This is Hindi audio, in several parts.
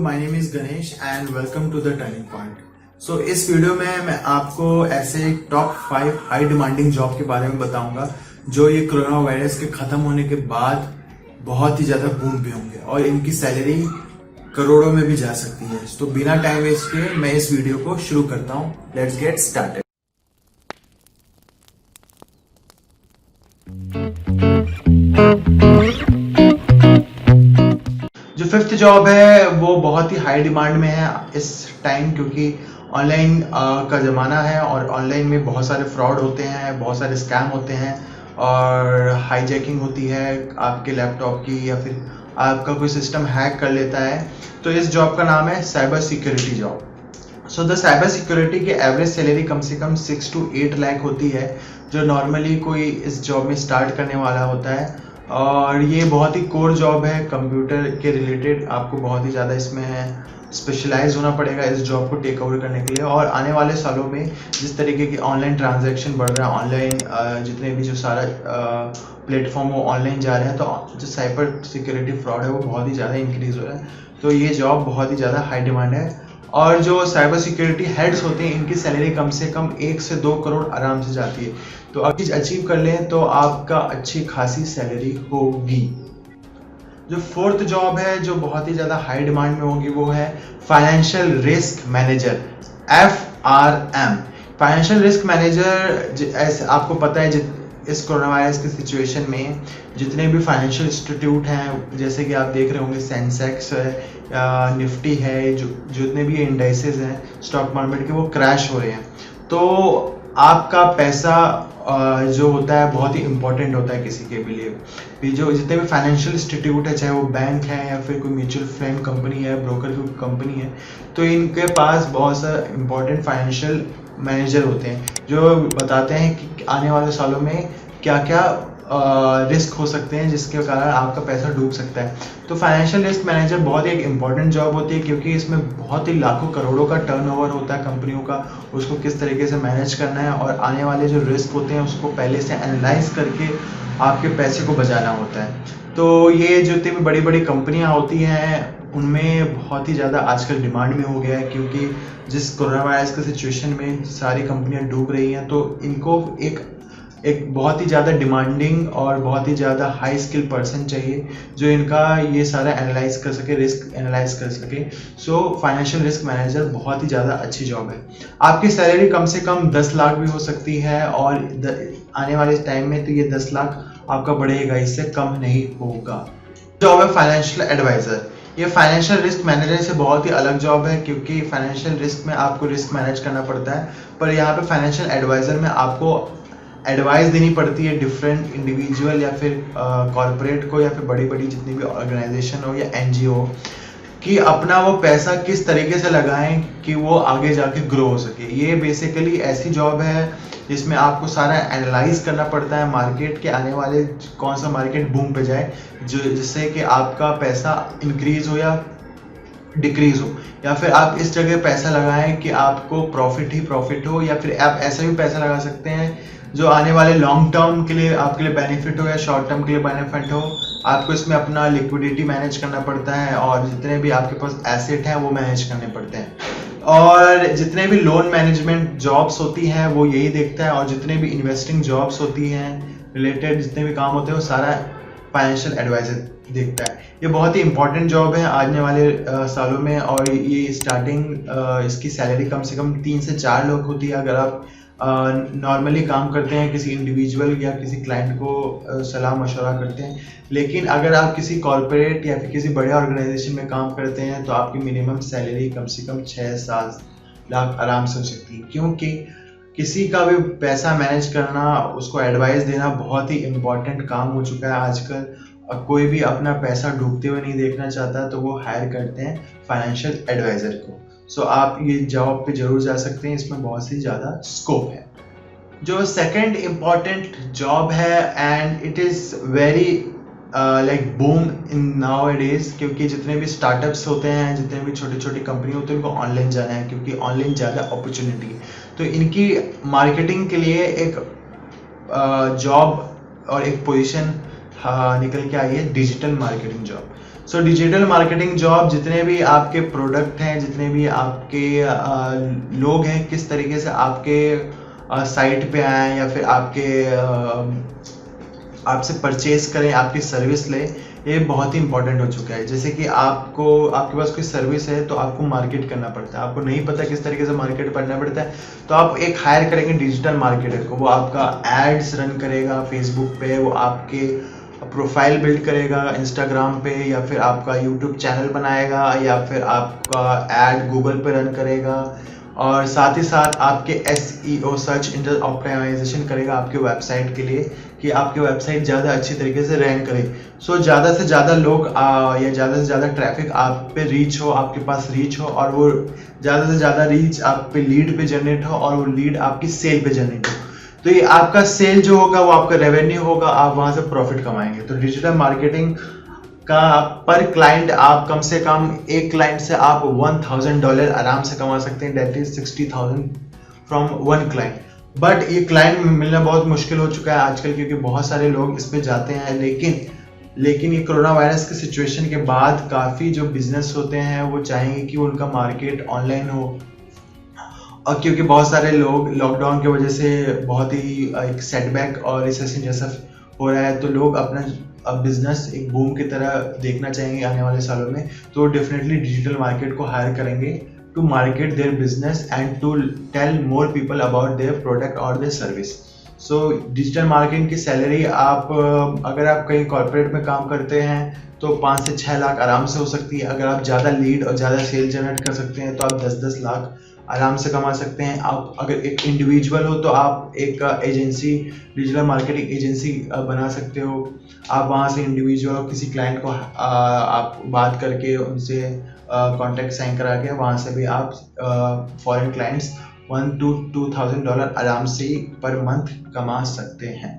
My name is Ganesh and welcome to the turning point. So इस वीडियो में मैं आपको ऐसे टॉप 5 हाई डिमांडिंग जॉब के बारे में बताऊंगा जो ये कोरोना वायरस के खत्म होने के बाद बहुत ही ज्यादा बूम पे होंगे और इनकी सैलरी करोड़ों में भी जा सकती है। तो बिना टाइम वेस्ट किए मैं इस वीडियो को शुरू करता हूँ। Let's get started. जो फिफ्थ जॉब है वो बहुत ही हाई डिमांड में है इस टाइम, क्योंकि ऑनलाइन का ज़माना है और ऑनलाइन में बहुत सारे फ्रॉड होते हैं, बहुत सारे स्कैम होते हैं और हाईजैकिंग होती है आपके लैपटॉप की, या फिर आपका कोई सिस्टम हैक कर लेता है। तो इस जॉब का नाम है cyber security job. So the cyber security की एवरेज सैलरी कम से कम 6 to 8 लाख होती है, जो नॉर्मली कोई इस जॉब में स्टार्ट करने वाला होता है। और ये बहुत ही कोर जॉब है, कंप्यूटर के रिलेटेड आपको बहुत ही ज़्यादा इसमें स्पेशलाइज होना पड़ेगा इस जॉब को टेक ओवर करने के लिए। और आने वाले सालों में जिस तरीके की ऑनलाइन ट्रांजैक्शन बढ़ रहा है, ऑनलाइन जितने भी जो सारा प्लेटफॉर्म वो ऑनलाइन जा रहे हैं, तो जो साइबर सिक्योरिटी फ्रॉड है वो बहुत ही ज़्यादा इंक्रीज हो रहा है। तो ये जॉब बहुत ही ज़्यादा हाई डिमांड है। और जो साइबर सिक्योरिटी हेड्स होते हैं इनकी सैलरी कम से कम 1 से 2 करोड़ आराम से जाती है। तो आप चीज़ अचीव कर लें तो आपका अच्छी खासी सैलरी होगी। जो फोर्थ जॉब है जो बहुत ही ज़्यादा हाई डिमांड में होगी वो है financial risk manager, FRM। Financial risk manager, ऐसे आपको पता है इस कोरोना वायरस की सिचुएशन में जितने भी फाइनेंशियल इंस्टीट्यूट हैं, जैसे कि आप देख रहे होंगे सेंसेक्स है, निफ्टी है, जो जितने भी इंडाइसेस हैं स्टॉक मार्केट के, वो क्रैश हो रहे हैं। तो आपका पैसा जो होता है बहुत ही इम्पोर्टेंट होता है किसी के भी लिए। जो जितने भी फाइनेंशियल इंस्टीट्यूट है, चाहे वो बैंक है या फिर कोई म्यूचुअल फंड कंपनी है, ब्रोकर की कंपनी है, तो इनके पास बहुत सारे इम्पोर्टेंट फाइनेंशियल मैनेजर होते हैं जो बताते हैं कि आने वाले सालों में क्या क्या रिस्क हो सकते हैं जिसके कारण आपका पैसा डूब सकता है। तो फाइनेंशियल रिस्क मैनेजर बहुत ही एक इम्पॉर्टेंट जॉब होती है, क्योंकि इसमें बहुत ही लाखों करोड़ों का टर्नओवर होता है कंपनियों का। उसको किस तरीके से मैनेज करना है और आने वाले जो रिस्क होते हैं उसको पहले से एनालाइज करके आपके पैसे को बचाना होता है। तो ये जो इतनी बड़ी बड़ी कंपनियां होती हैं उनमें बहुत ही ज़्यादा आजकल डिमांड में हो गया है, क्योंकि जिस कोरोना वायरस की सिचुएशन में सारी कंपनियां डूब रही हैं, तो इनको एक बहुत ही ज़्यादा डिमांडिंग और बहुत ही ज़्यादा हाई स्किल पर्सन चाहिए जो इनका ये सारा एनालाइज कर सके, रिस्क एनालाइज कर सके। सो फाइनेंशियल रिस्क मैनेजर बहुत ही ज़्यादा अच्छी जॉब है। आपकी सैलरी कम से कम 10 लाख भी हो सकती है और आने वाले टाइम में तो ये 10 लाख आपका बढ़ेगा, इससे कम नहीं होगा। जॉब है फाइनेंशियल एडवाइज़र। ये फाइनेंशियल रिस्क मैनेजर से बहुत ही अलग जॉब है, क्योंकि फाइनेंशियल रिस्क में आपको रिस्क मैनेज करना पड़ता है, पर यहाँ पे फाइनेंशियल एडवाइज़र में आपको एडवाइस देनी पड़ती है डिफरेंट इंडिविजुअल या फिर कॉर्पोरेट को, या फिर बड़ी बड़ी जितनी भी ऑर्गेनाइजेशन हो या NGO, कि अपना वो पैसा किस तरीके से लगाएं कि वो आगे जाके ग्रो हो सके। ये बेसिकली ऐसी जॉब है जिसमें आपको सारा एनालाइज करना पड़ता है मार्केट के, आने वाले कौन सा मार्केट बूम पे जाए जिससे कि आपका पैसा इंक्रीज हो या डिक्रीज हो, या फिर आप इस जगह पैसा लगाएं कि आपको प्रॉफिट ही प्रॉफिट हो, या फिर आप ऐसा भी पैसा लगा सकते हैं जो आने वाले लॉन्ग टर्म के लिए आपके लिए बेनिफिट हो या शॉर्ट टर्म के लिए बेनिफिट हो। आपको इसमें अपना लिक्विडिटी मैनेज करना पड़ता है और जितने भी आपके पास एसेट हैं वो मैनेज करने पड़ते हैं। और जितने भी लोन मैनेजमेंट जॉब्स होती हैं वो यही देखता है, और जितने भी इन्वेस्टिंग जॉब्स होती हैं रिलेटेड जितने भी काम होते हैं वो सारा फाइनेंशियल एडवाइजर देखता है। ये बहुत ही इंपॉर्टेंट जॉब है आने वाले सालों में, और ये स्टार्टिंग इसकी सैलरी कम से कम 3 से 4 लाख होती है अगर आप नॉर्मली काम करते हैं, किसी इंडिविजुअल या किसी क्लाइंट को सलाह मशवरा करते हैं। लेकिन अगर आप किसी कॉर्पोरेट या फिर किसी बड़े ऑर्गेनाइजेशन में काम करते हैं तो आपकी मिनिमम सैलरी कम से कम 6-7 लाख आराम से हो सकती है, क्योंकि किसी का भी पैसा मैनेज करना, उसको एडवाइस देना बहुत ही इम्पोर्टेंट काम हो चुका है आजकल। कोई भी अपना पैसा डूबते हुए नहीं देखना चाहता, तो वो हायर करते हैं फाइनेंशियल एडवाइजर को। सो आप ये जॉब पे जरूर जा सकते हैं, इसमें बहुत सी ज़्यादा स्कोप है। जो सेकंड इम्पॉर्टेंट जॉब है and it is very like boom in now days, क्योंकि जितने भी स्टार्टअप्स होते हैं, जितने भी छोटी छोटी कंपनी होती है, उनको ऑनलाइन जाना है, क्योंकि ऑनलाइन ज़्यादा अपॉर्चुनिटी है। तो इनकी मार्केटिंग के लिए एक जॉब और एक पोजीशन निकल के आई है, डिजिटल मार्केटिंग जॉब। सो डिजिटल मार्केटिंग जॉब, जितने भी आपके प्रोडक्ट हैं, जितने भी आपके लोग हैं, किस तरीके से आपके साइट पे आए या फिर आपसे परचेज करें, आपकी सर्विस लें, ये बहुत ही इंपॉर्टेंट हो चुका है। जैसे कि आपके पास कोई सर्विस है तो आपको मार्केट करना पड़ता है, आपको नहीं पता किस तरीके से मार्केट करना पड़ता है, तो आप एक हायर करेंगे डिजिटल मार्केटर को। वो आपका एड्स रन करेगा फेसबुक पे, वो आपके प्रोफाइल बिल्ड करेगा इंस्टाग्राम पे, या फिर आपका यूट्यूब चैनल बनाएगा, या फिर आपका एड गूगल पे रन करेगा, और साथ ही साथ आपके SEO सर्च इंजन ऑप्टिमाइजेशन करेगा आपके वेबसाइट के लिए, कि आपकी वेबसाइट ज़्यादा अच्छी तरीके से रैंक करे। सो ज़्यादा से ज़्यादा लोग या ज़्यादा से ज़्यादा ट्रैफिक आप पे रीच हो, आपके पास रीच हो, और वो ज़्यादा से ज़्यादा रीच आप पे लीड पे जनरेट हो, और वो लीड आपकी सेल पे जनरेट हो। तो ये आपका सेल जो होगा वो आपका रेवेन्यू होगा, आप वहाँ से प्रॉफिट कमाएंगे। तो डिजिटल मार्केटिंग का पर क्लाइंट आप कम से कम एक क्लाइंट से आप $1000 आराम से कमा सकते हैं, that is 60,000 from one client. But ये क्लाइंट मिलना बहुत मुश्किल हो चुका है आजकल, क्योंकि बहुत सारे लोग इस पे जाते हैं, लेकिन ये कोरोना वायरस की सिचुएशन के बाद काफ़ी जो बिजनेस होते हैं वो चाहेंगे कि उनका मार्केट ऑनलाइन हो, और क्योंकि बहुत सारे लोग लॉकडाउन की वजह से बहुत ही एक सेटबैक और रिसेशन जैसा हो रहा है, तो लोग अपना बिजनेस एक बूम की तरह देखना चाहेंगे आने वाले सालों में, तो डेफिनेटली डिजिटल मार्केट को हायर करेंगे to market their business and to tell more people about their product और their service. So digital marketing की सैलरी अगर आप कहीं कॉर्पोरेट में काम करते हैं तो 5 से 6 लाख आराम से हो सकती है। अगर आप ज़्यादा लीड और ज़्यादा सेल जनरेट कर सकते हैं तो आप 10-10 लाख आराम से कमा सकते हैं। आप अगर एक इंडिविजुअल हो तो आप एक एजेंसी, डिजिटल मार्केटिंग एजेंसी बना सकते हो। आप वहाँ से इंडिविजुअल और किसी क्लाइंट को आप बात करके उनसे कॉन्टैक्ट साइन करा के वहाँ से भी आप फॉरेन क्लाइंट्स $1,000 to $2,000 आराम से पर मंथ कमा सकते हैं।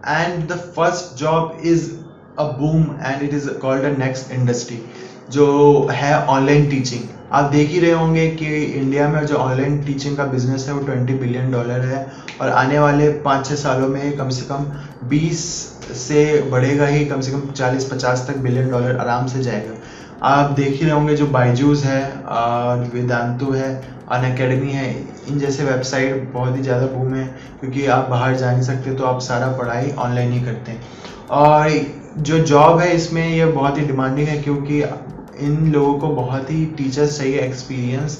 And the first job is a boom and it is called a next industry, जो है ऑनलाइन टीचिंग। आप देख ही रहे होंगे कि इंडिया में जो ऑनलाइन टीचिंग का बिजनेस है वो $20 बिलियन है, और आने वाले 5-6 सालों में कम से कम 20 से बढ़ेगा ही, कम से कम 40-50 तक $बिलियन आराम से जाएगा। आप देख ही रहे होंगे जो बायजूस है, वेदांतु है, अनअकैडमी है, इन जैसे वेबसाइट बहुत ही ज़्यादा बूम है, क्योंकि आप बाहर जा नहीं सकते तो आप सारा पढ़ाई ऑनलाइन ही करते हैं। और जो जॉब है इसमें ये बहुत ही डिमांडिंग है, क्योंकि इन लोगों को बहुत ही टीचर्स चाहिए एक्सपीरियंस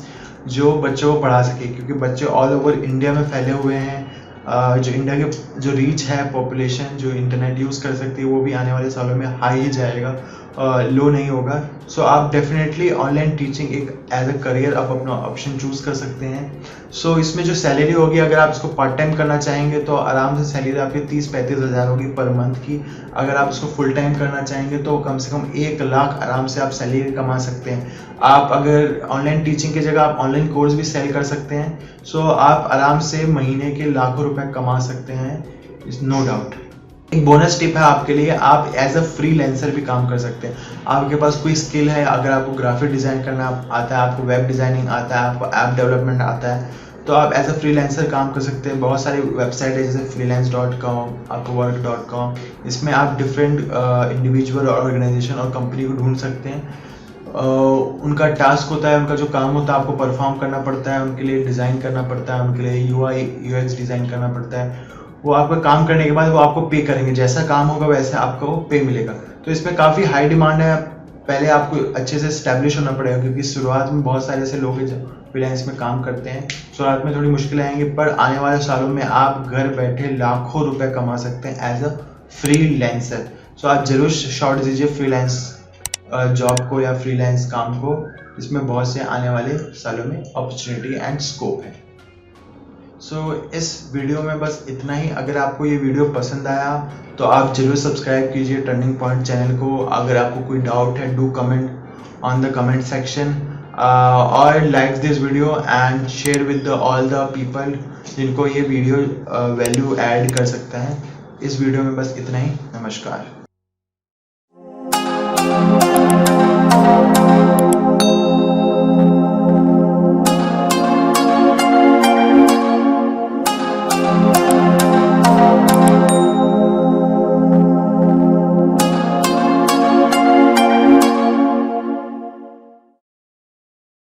जो बच्चों को पढ़ा सके, क्योंकि बच्चे ऑल ओवर इंडिया में फैले हुए हैं। जो इंडिया के जो रीच है, पॉपुलेशन जो इंटरनेट यूज़ कर सकती है, वो भी आने वाले सालों में हाई ही जाएगा, लो नहीं होगा। सो आप डेफिनेटली ऑनलाइन टीचिंग एक एज अ करियर आप अपना ऑप्शन चूज़ कर सकते हैं। सो इसमें जो सैलरी होगी, अगर आप इसको पार्ट टाइम करना चाहेंगे तो आराम से सैलरी आपकी 30-35 हज़ार होगी पर मंथ की। अगर आप इसको फुल टाइम करना चाहेंगे तो कम से कम 1 लाख आराम से आप सैलरी कमा सकते हैं। आप अगर ऑनलाइन टीचिंग की जगह आप ऑनलाइन कोर्स भी सेल कर सकते हैं, सो आप आराम से महीने के लाखों रुपए कमा सकते हैं, इट्स नो डाउट। एक बोनस टिप है आपके लिए, आप एज अ फ्रीलांसर भी काम कर सकते हैं। आपके पास कोई स्किल है, अगर आपको ग्राफिक डिज़ाइन करना आता है, आपको वेब डिज़ाइनिंग आता है, आपको ऐप डेवलपमेंट आता है, तो आप एज अ फ्रीलांसर काम कर सकते हैं। बहुत सारी वेबसाइट है जैसे freelance.com, upwork.com, इसमें आप डिफरेंट इंडिविजुअल ऑर्गेनाइजेशन और कंपनी को ढूंढ सकते हैं। उनका टास्क होता है, उनका जो काम होता है आपको परफॉर्म करना पड़ता है, उनके लिए डिज़ाइन करना पड़ता है, उनके लिए UI UX डिज़ाइन करना पड़ता है। वो आपका काम करने के बाद वो आपको पे करेंगे, जैसा काम होगा वैसे आपको पे मिलेगा। तो इसमें काफ़ी हाई डिमांड है। पहले आपको अच्छे से स्टैब्लिश होना पड़ेगा, क्योंकि शुरुआत में बहुत सारे ऐसे लोग हैं जो फ्रीलांस में काम करते हैं। शुरुआत में थोड़ी मुश्किलें आएंगी, पर आने वाले सालों में आप घर बैठे लाखों रुपए कमा सकते हैं एज अ फ्रीलांसर। सो आप जरूर शॉर्ट दीजिए फ्रीलांस जॉब को या फ्रीलांस काम को, इसमें बहुत से आने वाले सालों में अपॉर्चुनिटी एंड स्कोप है। सो इस वीडियो में बस इतना ही। अगर आपको ये वीडियो पसंद आया तो आप जरूर सब्सक्राइब कीजिए टर्निंग पॉइंट चैनल को। अगर आपको कोई डाउट है, do comment on the comment section, और like this video and share with all the people जिनको ये वीडियो वैल्यू ऐड कर सकता है। इस वीडियो में बस इतना ही। नमस्कार।